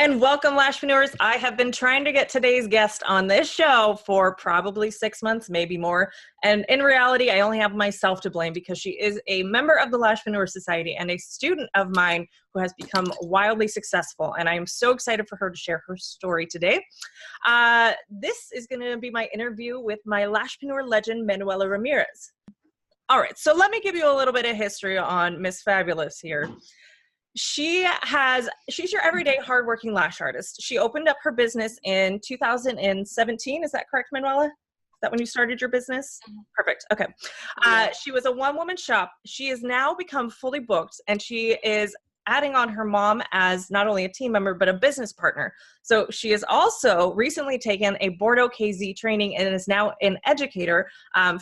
and welcome, Lashpreneurs. I have been trying to get today's guest on this show for probably 6 months, maybe more. And in reality, I only have myself to blame because she is a member of the Lashpreneur Society and a student of mine who has become wildly successful. And I am so excited for her to share her story today. This is going to be my interview with my Lashpreneur legend, Manuela Ramirez. All right, so let me give you a little bit of history on Miss Fabulous here. She's your everyday hardworking lash artist. She opened up her business in 2017. Is that correct, Manuela? Is that when you started your business? Perfect. Okay. She was a one-woman shop. She has now become fully booked, and she is adding on her mom as not only a team member, but a business partner. So she has also recently taken a Bordeaux KZ training and is now an educator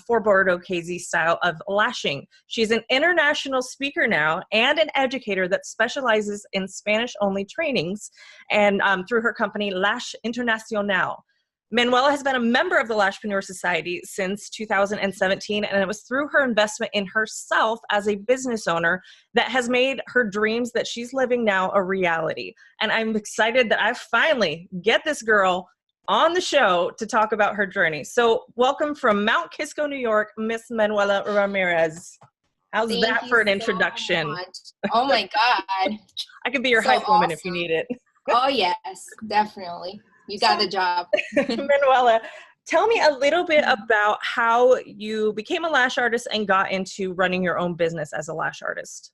for Bordeaux KZ style of lashing. She's an international speaker now and an educator that specializes in Spanish-only trainings and through her company, Lash Internacional. Manuela has been a member of the Lashpreneur Society since 2017, and it was through her investment in herself as a business owner that has made her dreams that she's living now a reality. And I'm excited that I finally get this girl on the show to talk about her journey. So welcome from Mount Kisco, New York, Miss Manuela Ramirez. How's that for an introduction? Oh my God. I could be your hype woman if you need it. Oh yes, definitely. You got the job. Manuela, tell me a little bit about how you became a lash artist and got into running your own business as a lash artist.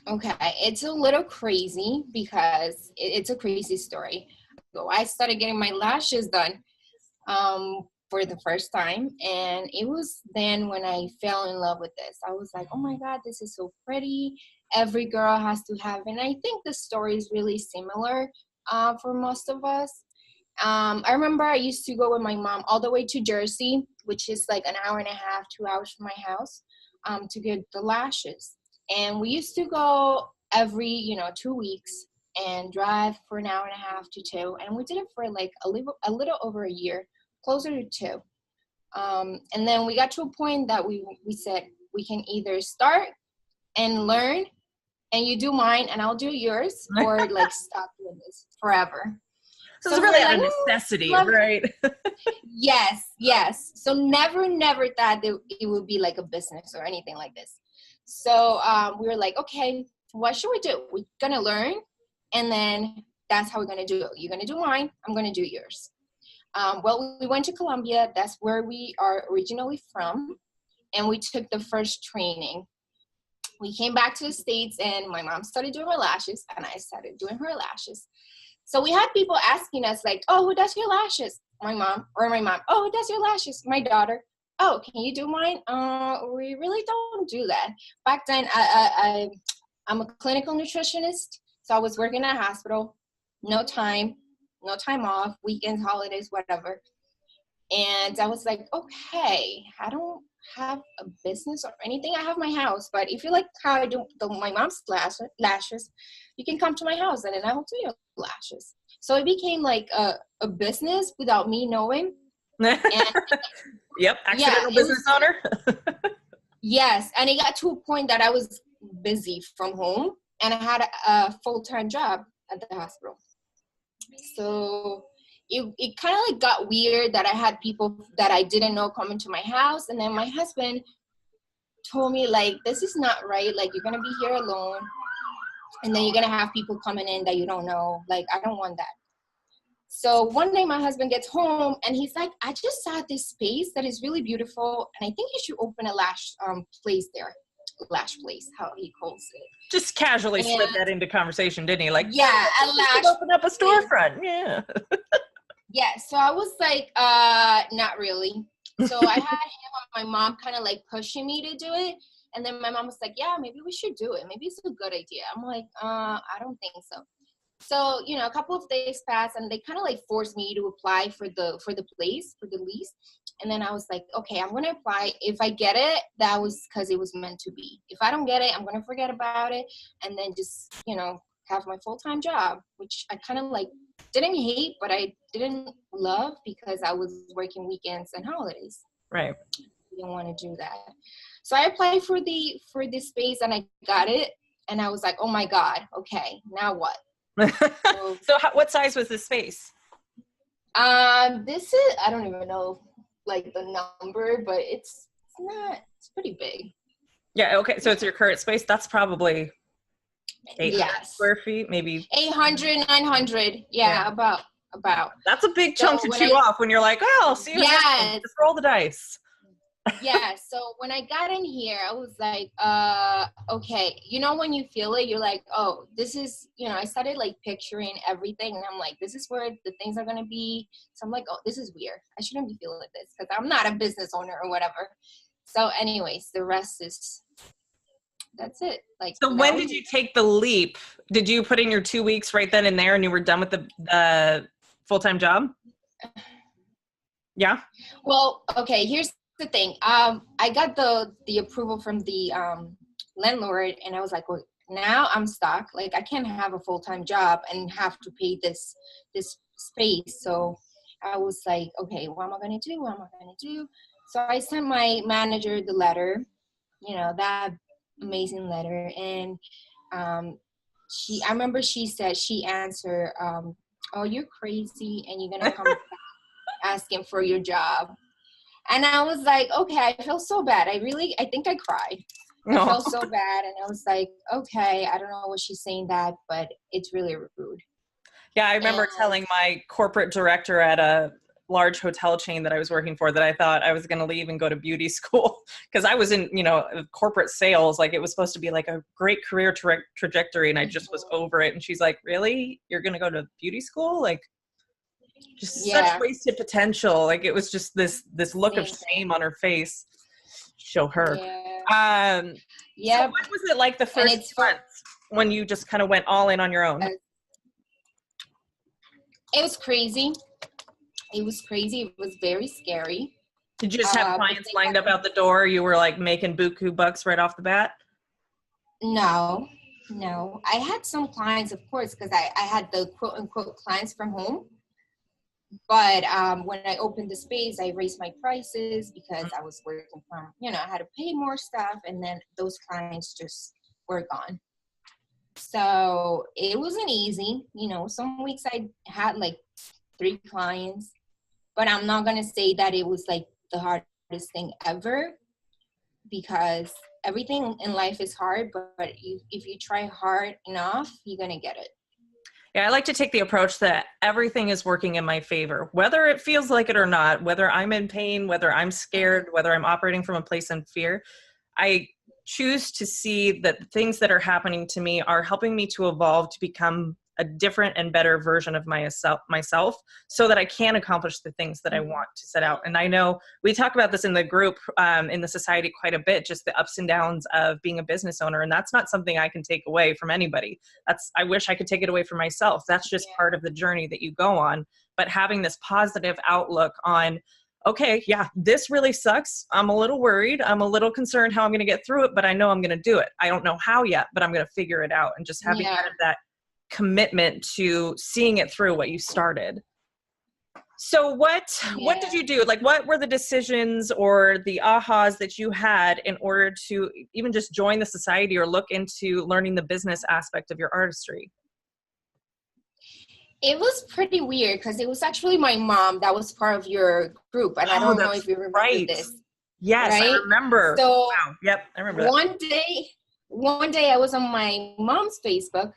Okay, it's a little crazy because it's a crazy story. So I started getting my lashes done for the first time, and it was then when I fell in love with this. I was like, oh my God, this is so pretty. Every girl has to have, and I think the story is really similar for most of us. I remember I used to go with my mom all the way to Jersey, which is like an hour and a half, 2 hours from my house, to get the lashes. And we used to go every, 2 weeks and drive for an hour and a half to 2. And we did it for like a little over a year, closer to 2. And then we got to a point that we said we can either start and learn, and you do mine and I'll do yours, or like stop doing this forever. So it's really a necessity, right? Yes. So never thought that it would be like a business or anything like this. So we were like, okay, what should we do? We're going to learn, and then that's how we're going to do it. You're going to do mine, I'm going to do yours. Well, we went to Colombia. That's where we are originally from, and we took the first training. We came back to the States, and my mom started doing her lashes, and I started doing her lashes. So we had people asking us like, oh, who does your lashes? My mom. Oh, who does your lashes? My daughter. Oh, can you do mine? We really don't do that. Back then, I'm a clinical nutritionist. So I was working at a hospital, no time off, weekends, holidays, whatever. And I was like, okay, I don't have a business or anything. I have my house, but if you like how I do my mom's lashes, you can come to my house and then I will do your lashes. So it became like a business without me knowing. And, yep, accidental business owner. Yes, and it got to a point that I was busy from home and I had a full-time job at the hospital. So it kind of like got weird that I had people that I didn't know coming to my house. And then my husband told me like, this is not right. Like, you're going to be here alone. And then you're going to have people coming in that you don't know. Like, I don't want that. So one day my husband gets home and he's like, I just saw this space that is really beautiful. And I think you should open a lash place there. Lash place, how he calls it. Just casually slid that into conversation, didn't he? Like, yeah, a lash. Open up a storefront. Yeah. Yeah, so I was like, not really. So I had him and my mom kind of like pushing me to do it. And then my mom was like, yeah, maybe we should do it. Maybe it's a good idea. I'm like, I don't think so. So, a couple of days passed and they kind of like forced me to apply for the place, for the lease. And then I was like, okay, I'm going to apply. If I get it, that was because it was meant to be. If I don't get it, I'm going to forget about it. And then just, have my full-time job, which I kind of like didn't hate, but I didn't love because I was working weekends and holidays. Right. I didn't want to do that. So I applied for this space and I got it. And I was like, oh my God, okay, now what? So, So what size was this space? this is, I don't even know like the number, but it's pretty big. Yeah. Okay. So it's your current space. That's probably 800 Yes. square feet, maybe 800, 900. Yeah, about. That's a big So chunk to chew off when you're like, oh, I'll see you in yes. just roll the dice. Yeah, so when I got in here, I was like, okay. You know, when you feel it, you're like, oh, this is, I started like picturing everything, and I'm like, this is where the things are gonna be. So I'm like, oh, this is weird. I shouldn't be feeling this because I'm not a business owner or whatever. So anyways, the rest that's it. Like, So when did you take the leap? Did you put in your 2 weeks right then and there and you were done with the full-time job? Yeah. Well, okay, here's the thing. I got the approval from the landlord, and I was like, well, now I'm stuck. Like, I can't have a full-time job and have to pay this space. So I was like, okay, what am I gonna do? What am I gonna do? So I sent my manager the letter, that amazing letter, and I remember she said, she answered, oh, you're crazy, and you're gonna come back asking for your job. And I was like, okay, I feel so bad. I think I cried. I felt so bad. And I was like, okay, I don't know what she's saying that, but it's really rude. Yeah, I remember telling my corporate director at a large hotel chain that I was working for that I thought I was going to leave and go to beauty school because I was in, corporate sales. Like, it was supposed to be like a great career trajectory, and I just was over it. And she's like, really? You're going to go to beauty school? Like, just such wasted potential. Like, it was just this look of shame on her face. Show her. Yeah. So what was it like the first month when you just kind of went all in on your own? It was crazy. It was very scary. Did you just have clients lined up out the door? You were like making buku bucks right off the bat? No. I had some clients, of course, because I had the quote unquote clients from home. But when I opened the space, I raised my prices because I was working from, I had to pay more stuff, and then those clients just were gone. So it wasn't easy. Some weeks I had like 3 clients, but I'm not going to say that it was like the hardest thing ever, because everything in life is hard, but if you try hard enough, you're going to get it. Yeah, I like to take the approach that everything is working in my favor, whether it feels like it or not, whether I'm in pain, whether I'm scared, whether I'm operating from a place of fear. I choose to see that the things that are happening to me are helping me to evolve to become a different and better version of myself so that I can accomplish the things that I want to set out. And I know we talk about this in the group, in the society quite a bit, just the ups and downs of being a business owner. And that's not something I can take away from anybody. I wish I could take it away from myself. That's just part of the journey that you go on. But having this positive outlook on, okay, yeah, this really sucks. I'm a little worried. I'm a little concerned how I'm going to get through it, but I know I'm going to do it. I don't know how yet, but I'm going to figure it out. And just having kind of that commitment to seeing it through what you started. So what did you do? Like, what were the decisions or the ahas that you had in order to even just join the society or look into learning the business aspect of your artistry? It was pretty weird because it was actually my mom that was part of your group, and I don't know if you remember this. Yes, right? I remember. So, wow. Yep, I remember that. One day I was on my mom's Facebook,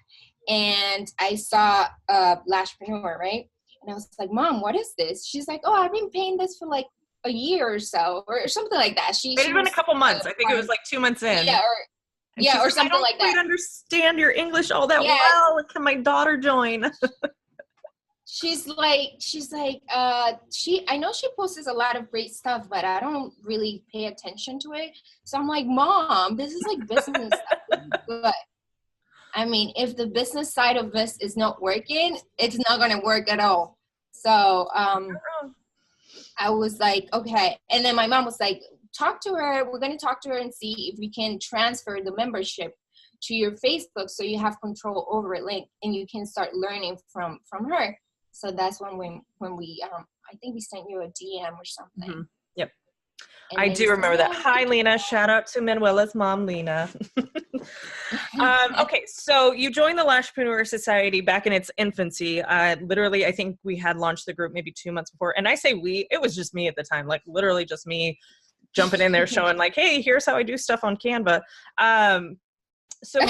and I saw Lashpreneur, right? And I was like, Mom, what is this? She's like, oh, I've been paying this for like a year or so, or something like that. It had been a couple months. I think it was like 2 months in. Yeah, or something like that. I don't understand your English all that well. Can my daughter join? She's like, I know she posts a lot of great stuff, but I don't really pay attention to it. So I'm like, Mom, this is like business stuff. But I mean, if the business side of this is not working, it's not going to work at all. So I was like, okay. And then my mom was like, talk to her. We're going to talk to her and see if we can transfer the membership to your Facebook so you have control over it, like, and you can start learning from her. So that's when we I think we sent you a DM or something. Mm-hmm. Yep. And I they do said, remember that. "Oh, Hi, Lena. Shout out to Manuela's mom, Lena. Okay, so you joined the Lashpreneur Society back in its infancy. Literally, I think we had launched the group maybe 2 months before. And I say we, it was just me at the time, like literally just me jumping in there showing like, hey, here's how I do stuff on Canva. So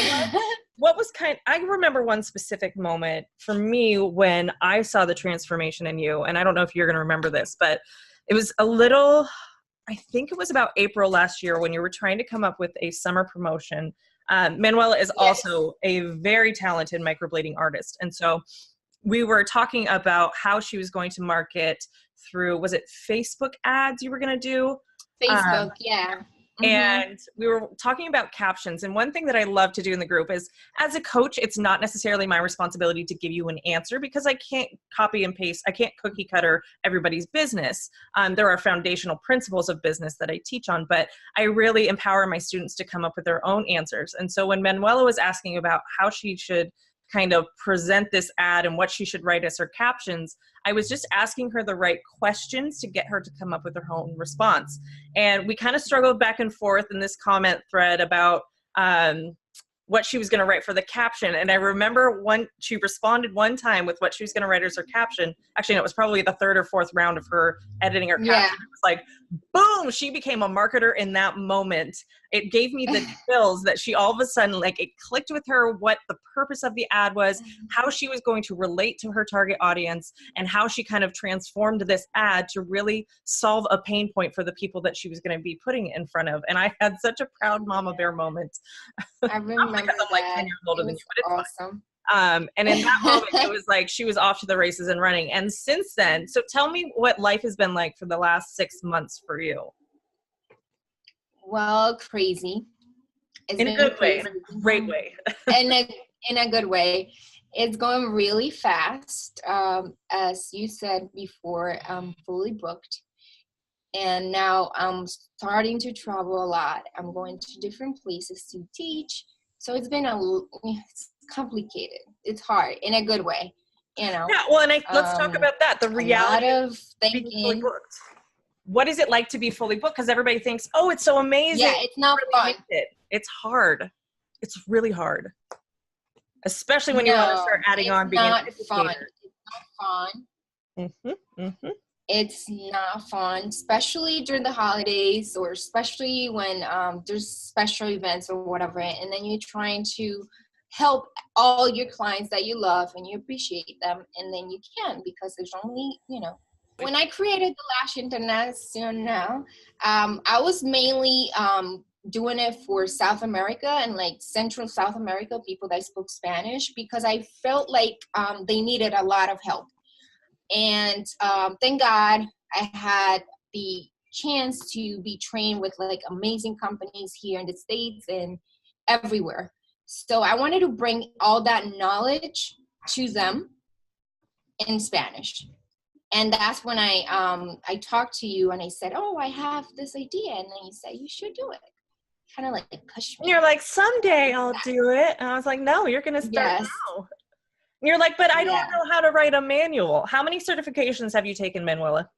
what was I remember one specific moment for me when I saw the transformation in you, and I don't know if you're going to remember this, but it was I think it was about April last year when you were trying to come up with a summer promotion. Manuela is also a very talented microblading artist. And so we were talking about how she was going to market through, was it Facebook ads you were going to do? Facebook, yeah. And we were talking about captions. And one thing that I love to do in the group is, as a coach, it's not necessarily my responsibility to give you an answer because I can't copy and paste. I can't cookie cutter everybody's business. There are foundational principles of business that I teach on, but I really empower my students to come up with their own answers. And so when Manuela was asking about how she should kind of present this ad and what she should write as her captions, I was just asking her the right questions to get her to come up with her own response. And we kind of struggled back and forth in this comment thread about what she was going to write for the caption. And I remember she responded one time with what she was going to write as her caption. Actually, no, it was probably the third or fourth round of her editing her caption. It was like, boom, she became a marketer in that moment. It gave me the chills that she all of a sudden, like, it clicked with her what the purpose of the ad was, how she was going to relate to her target audience, and how she kind of transformed this ad to really solve a pain point for the people that she was going to be putting it in front of. And I had such a proud mama bear moment. I remember because I'm like 10 years older than you, but it's awesome. And in that moment, it was like she was off to the races and running. And since then, so tell me what life has been like for the last 6 months for you. Well, crazy. It's in a good way, in a great way. in a good way. It's going really fast. As you said before, I'm fully booked. And now I'm starting to travel a lot. I'm going to different places to teach. So it's been it's complicated. It's hard in a good way, you know. Yeah, well, and let's talk about that. The reality of thinking. What is it like to be fully booked? Because everybody thinks, oh, it's so amazing. Yeah, it's not fun. It's hard. It's really hard. Especially when you want to start adding on being an educator. It's not fun. It's not fun, especially during the holidays or especially when there's special events or whatever. And then you're trying to help all your clients that you love and you appreciate them. And then you can't because there's only, when I created the Lash International, I was mainly doing it for South America and like Central South America, people that spoke Spanish, because I felt like they needed a lot of help. And thank God I had the chance to be trained with like amazing companies here in the States and everywhere. So I wanted to bring all that knowledge to them in Spanish. And that's when I talked to you and I said, oh, I have this idea. And then you said, you should do it. Kind of like push me. And you're like, someday I'll do it. And I was like, no, you're going to start now. And you're like, but I don't know how to write a manual. How many certifications have you taken, Manuela?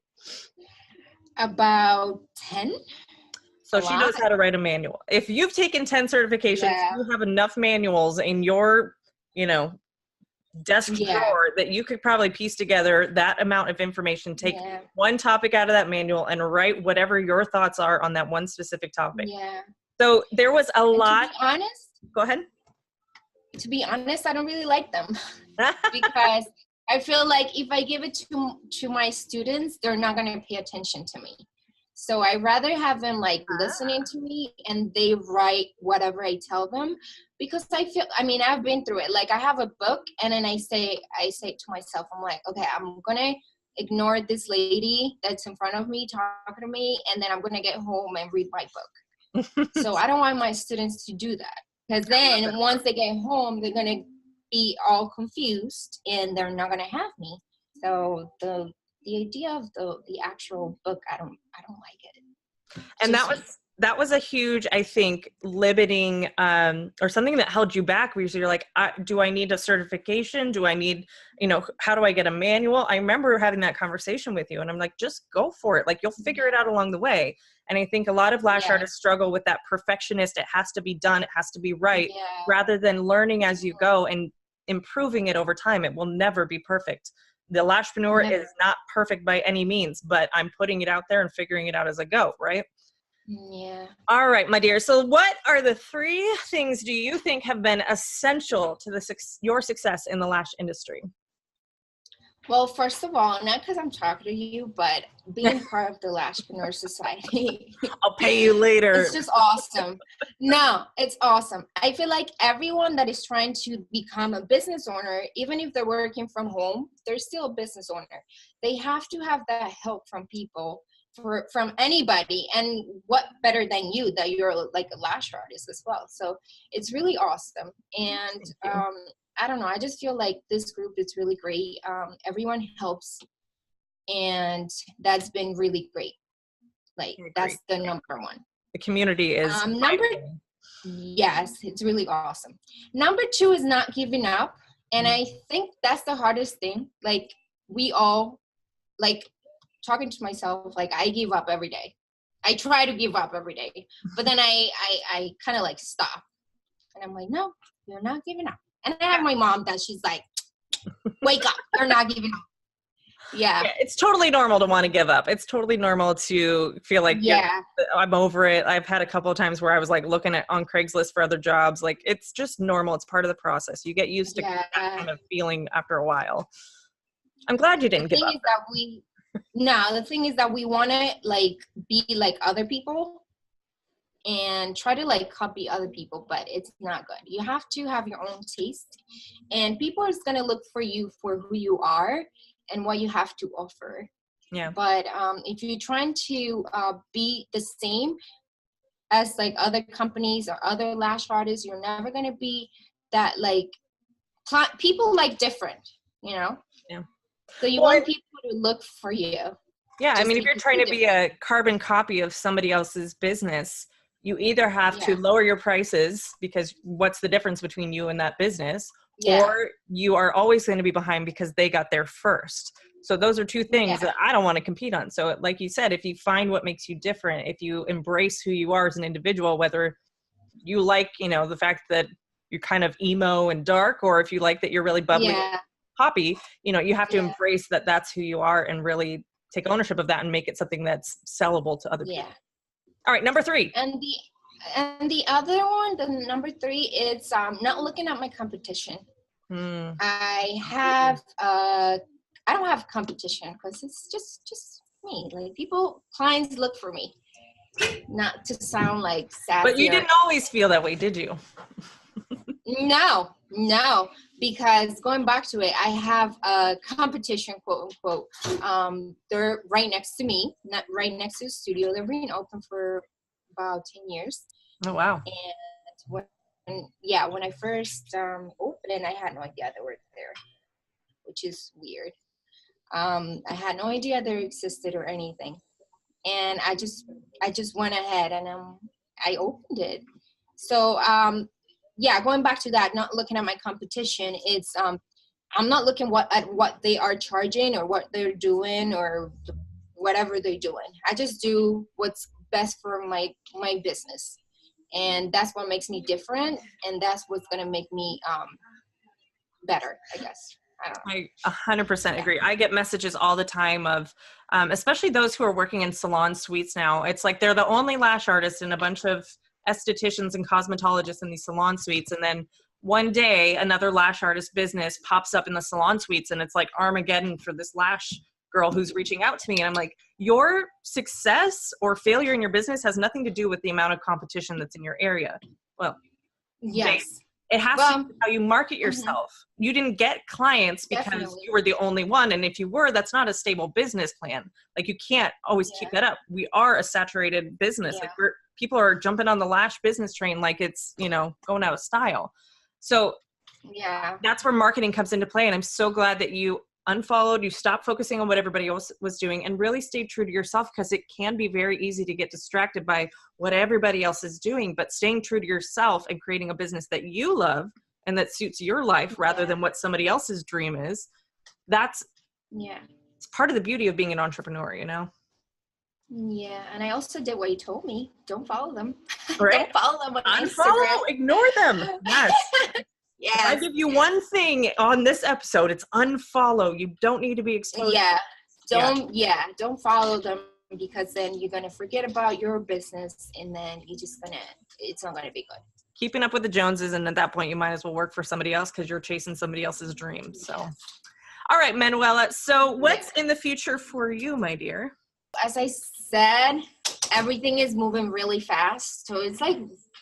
About 10. So she knows how to write a manual. If you've taken 10 certifications, you have enough manuals in your, desk drawer that you could probably piece together that amount of information, take one topic out of that manual and write whatever your thoughts are on that one specific topic. Yeah. So there was a lot. To be honest, go ahead. To be honest, I don't really like them because I feel like if I give it to my students, they're not going to pay attention to me. So I rather have them like listening to me and they write whatever I tell them, because I've been through it. Like I have a book and then I say to myself, I'm like, okay, I'm going to ignore this lady that's in front of me talking to me. And then I'm going to get home and read my book. So I don't want my students to do that, because then once they get home, they're going to be all confused and they're not going to have me. So the idea of the actual book, I don't like it. And that that was a huge, I think, limiting or something that held you back, where you're like, do I need a certification? Do I need, how do I get a manual? I remember having that conversation with you, and I'm like, just go for it. Like, you'll figure it out along the way. And I think a lot of lash artists struggle with that perfectionist. It has to be done. It has to be right, rather than learning as you go and improving it over time. It will never be perfect. The Lashpreneur is not perfect by any means, but I'm putting it out there and figuring it out as I go, right? Yeah. All right, my dear. So what are the 3 things do you think have been essential to your success in the lash industry? Well, first of all, not because I'm talking to you, but being part of the Lashpreneur Society. I'll pay you later. It's just awesome. No, it's awesome. I feel like everyone that is trying to become a business owner, even if they're working from home, they're still a business owner. They have to have that help from people, from anybody. And what better than you, that you're like a lash artist as well. So it's really awesome. And I don't know, I just feel like this group is really great. Everyone helps, and that's been really great. Like, that's the number one. The community is yes, it's really awesome. Number 2 is not giving up. And I think that's the hardest thing. Like, we all, like, talking to myself, like, I give up every day. I try to give up every day, but then I kind of like stop, and I'm like, no, you're not giving up. And I have my mom that she's like, wake up, you're not giving up. Yeah. It's totally normal to want to give up. It's totally normal to feel like, I'm over it. I've had a couple of times where I was like looking on Craigslist for other jobs. Like, it's just normal. It's part of the process. You get used to that kind of feeling after a while. I'm glad you didn't give up. The thing is that we want to like be like other people and try to like copy other people, but it's not good. You have to have your own taste, and people are going to look for you for who you are and what you have to offer. Yeah. But if you're trying to be the same as like other companies or other lash artists, you're never going to be that, like, people like different, Yeah. So you want people to look for you. Yeah. I mean, if you're trying to be a carbon copy of somebody else's business, you either have to lower your prices, because what's the difference between you and that business? Or you are always going to be behind because they got there first. So those are 2 things that I don't want to compete on. So like you said, if you find what makes you different, if you embrace who you are as an individual, whether you like, the fact that you're kind of emo and dark, or if you like that you're really bubbly and poppy, you have to embrace that that's who you are, and really take ownership of that and make it something that's sellable to other people. All right, number 3. And the other one, the number 3, is not looking at my competition. I don't have competition, because it's just me. Like, clients look for me, not to sound like sassy. But you didn't always feel that way, did you? No, because going back to it, I have a competition, quote unquote. They're right next to me, not right next to the studio. They've been open for about 10 years. Oh, wow. And when I first opened, I had no idea they were there, which is weird. I had no idea they existed or anything. And I just went ahead and I opened it. So, going back to that, not looking at my competition, it's I'm not looking at what they are charging or what they're doing or whatever they're doing. I just do what's best for my business, and that's what makes me different, and that's what's gonna make me better, I guess. I don't know. I 100% agree. I get messages all the time of, especially those who are working in salon suites now. It's like they're the only lash artist and a bunch of estheticians and cosmetologists in these salon suites, and then one day another lash artist business pops up in the salon suites, and it's like Armageddon for this lash girl who's reaching out to me. And I'm like, your success or failure in your business has nothing to do with the amount of competition that's in your area. Well, yes, it has to do with how you market yourself. You didn't get clients because you were the only one. And if you were, that's not a stable business plan. Like, you can't always keep that up. We are a saturated business. Like, people are jumping on the lash business train like it's, going out of style. So that's where marketing comes into play. And I'm so glad that you unfollowed, you stopped focusing on what everybody else was doing, and really stayed true to yourself, because it can be very easy to get distracted by what everybody else is doing. But staying true to yourself and creating a business that you love and that suits your life rather than what somebody else's dream is, that's it's part of the beauty of being an entrepreneur, you know? Yeah, and I also did what you told me. Don't follow them. Right? Don't follow them on Unfollow, Instagram. ignore them. Yes. Yes. If I give you one thing on this episode, it's unfollow. You don't need to be exposed. Don't follow them, because then you're gonna forget about your business, and then it's not gonna be good. Keeping up with the Joneses, and at that point you might as well work for somebody else because you're chasing somebody else's dreams. So, all right, Manuela. So what's in the future for you, my dear? As I said, everything is moving really fast, so it's like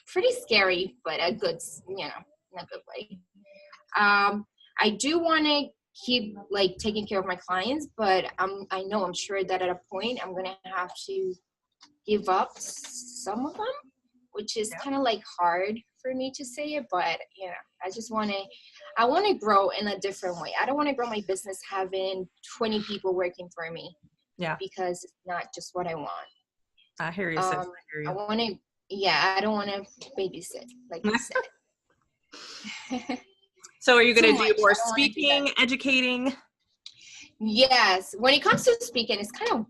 pretty scary, but a good, in a good way. I do want to keep like taking care of my clients, but I'm sure that at a point I'm gonna have to give up some of them, which is kind of like hard for me to say it, but I want to grow in a different way. I don't want to grow my business having 20 people working for me. Yeah, because it's not just what I want. I hear you, sis. I hear you. I don't want to babysit, like you said. So are you going to do more speaking, educating? Yes. When it comes to speaking, it's kind of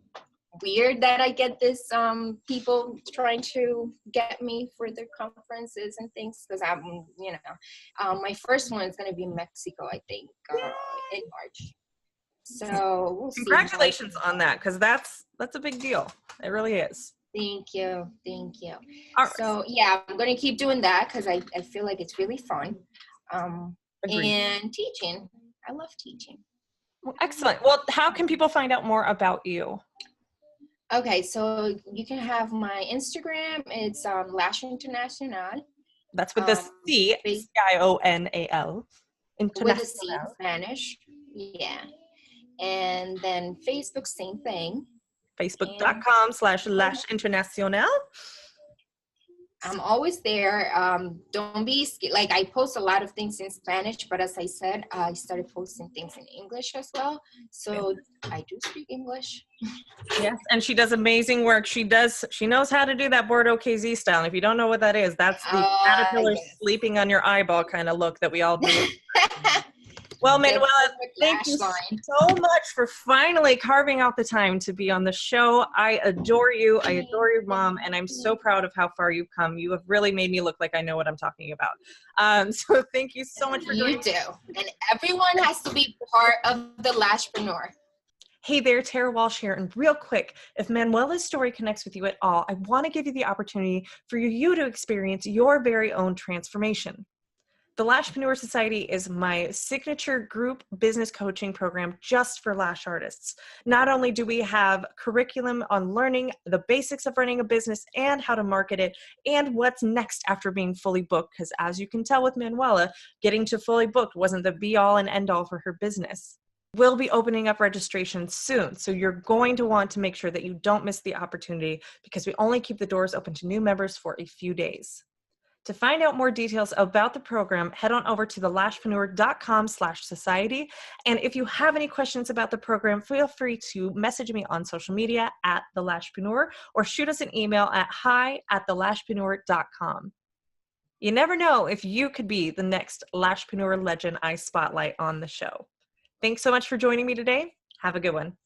weird that I get this people trying to get me for their conferences and things, because my first one is going to be in Mexico, I think, in March. So we'll see. Congratulations on that, because that's a big deal. It really is. Thank you. All right. So yeah, I'm going to keep doing that because I feel like it's really fun. And teaching. I love teaching. Well, excellent. Well, how can people find out more about you? Okay, so you can have my Instagram. It's Lash International. That's with the C, Cional. With a C in Spanish. Yeah. And then Facebook, same thing. Facebook.com/Lash International. I'm always there. Don't be scared. Like, I post a lot of things in Spanish, but as I said, I started posting things in English as well. So I do speak English. Yes, and she does amazing work. She knows how to do that Bordeaux KZ style. And if you don't know what that is, that's the caterpillar sleeping on your eyeball kind of look that we all do. Well, Manuela, thank you so much for finally carving out the time to be on the show. I adore you. I adore your mom, and I'm so proud of how far you've come. You have really made me look like I know what I'm talking about. So thank you so much for doing this. You do. And everyone has to be part of the Lashpreneur. Hey there, Tara Walsh here. And real quick, if Manuela's story connects with you at all, I want to give you the opportunity for you to experience your very own transformation. The Lashpreneur Society is my signature group business coaching program just for lash artists. Not only do we have curriculum on learning the basics of running a business and how to market it and what's next after being fully booked, because as you can tell with Manuela, getting to fully booked wasn't the be-all and end-all for her business. We'll be opening up registration soon, so you're going to want to make sure that you don't miss the opportunity, because we only keep the doors open to new members for a few days. To find out more details about the program, head on over to thelashpreneur.com/society. And if you have any questions about the program, feel free to message me on social media at thelashpreneur, or shoot us an email at hi@thelashpreneur.com. You never know if you could be the next Lashpreneur legend I spotlight on the show. Thanks so much for joining me today. Have a good one.